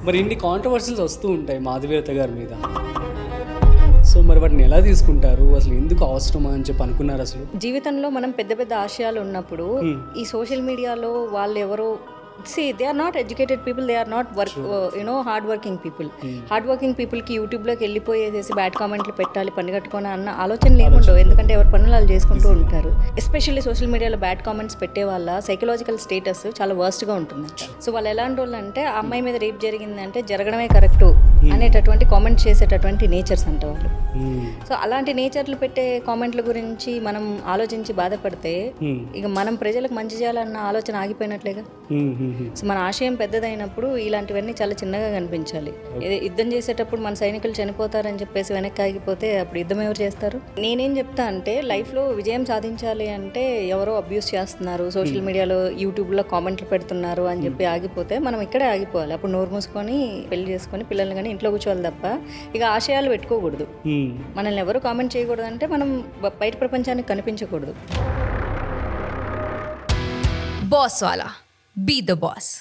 మరి ఇన్ని కాంట్రవర్సీస్ వస్తూ ఉంటాయి మాధవీలత గారి మీద. సో మరి వాటిని ఎలా తీసుకుంటారు, అసలు ఎందుకు అవసరమా అని చెప్పి అనుకున్నారు అసలు? జీవితంలో మనం పెద్ద పెద్ద ఆశయాలు ఉన్నప్పుడు ఈ సోషల్ మీడియాలో వాళ్ళు ఎవరో they are not educated people, they are not work hard working people. Hard working పీపుల్కి యూట్యూబ్లోకి వెళ్ళిపోయేసేసి బ్యాడ్ కామెంట్లు పెట్టాలి, పని కట్టుకొని అన్న ఆలోచనలు ఏముండవు. ఎందుకంటే ఎవరి పనులు వాళ్ళు చేసుకుంటూ ఉంటారు. ఎస్పెషల్లీ సోషల్ మీడియాలో బ్యాడ్ కామెంట్స్ పెట్టే వాళ్ళ సైకలాజికల్ స్టేటస్ చాలా వర్స్ట్గా ఉంటుందంట. సో వాళ్ళు ఎలాంటి వాళ్ళు అంటే, ఆ అమ్మాయి మీద రేప్ జరిగిందంటే జరగడమే కరెక్టు అనేటటువంటి కామెంట్స్ చేసేటటువంటి నేచర్స్ అంట వాళ్ళు. సో అలాంటి నేచర్లు పెట్టే కామెంట్ల గురించి మనం ఆలోచించి బాధపడితే ఇక మనం ప్రజలకు మంచి చేయాలన్న ఆలోచన ఆగిపోయినట్లేగా. సో మన ఆశయం పెద్దదైనప్పుడు ఇలాంటివన్నీ చాలా చిన్నగా కనిపించాలి. యుద్ధం చేసేటప్పుడు మన సైనికులు చనిపోతారని చెప్పేసి వెనక్కి ఆగిపోతే అప్పుడు యుద్ధం ఎవరు చేస్తారు? నేనేం చెప్తా అంటే, లైఫ్లో విజయం సాధించాలి అంటే ఎవరో అబ్యూస్ చేస్తున్నారు, సోషల్ మీడియాలో యూట్యూబ్లో కామెంట్లు పెడుతున్నారు అని చెప్పి ఆగిపోతే మనం ఇక్కడే ఆగిపోవాలి. అప్పుడు నోరు మూసుకొని పెళ్లి చేసుకొని పిల్లల్ని కానీ ఇంట్లో కూర్చోవాలి తప్ప ఇక ఆశయాలు పెట్టుకోకూడదు. మనల్ని ఎవరు కామెంట్ చేయకూడదు అంటే మనం బయట ప్రపంచానికి కనిపించకూడదు. బాస్ వాలా, బీ ద బాస్.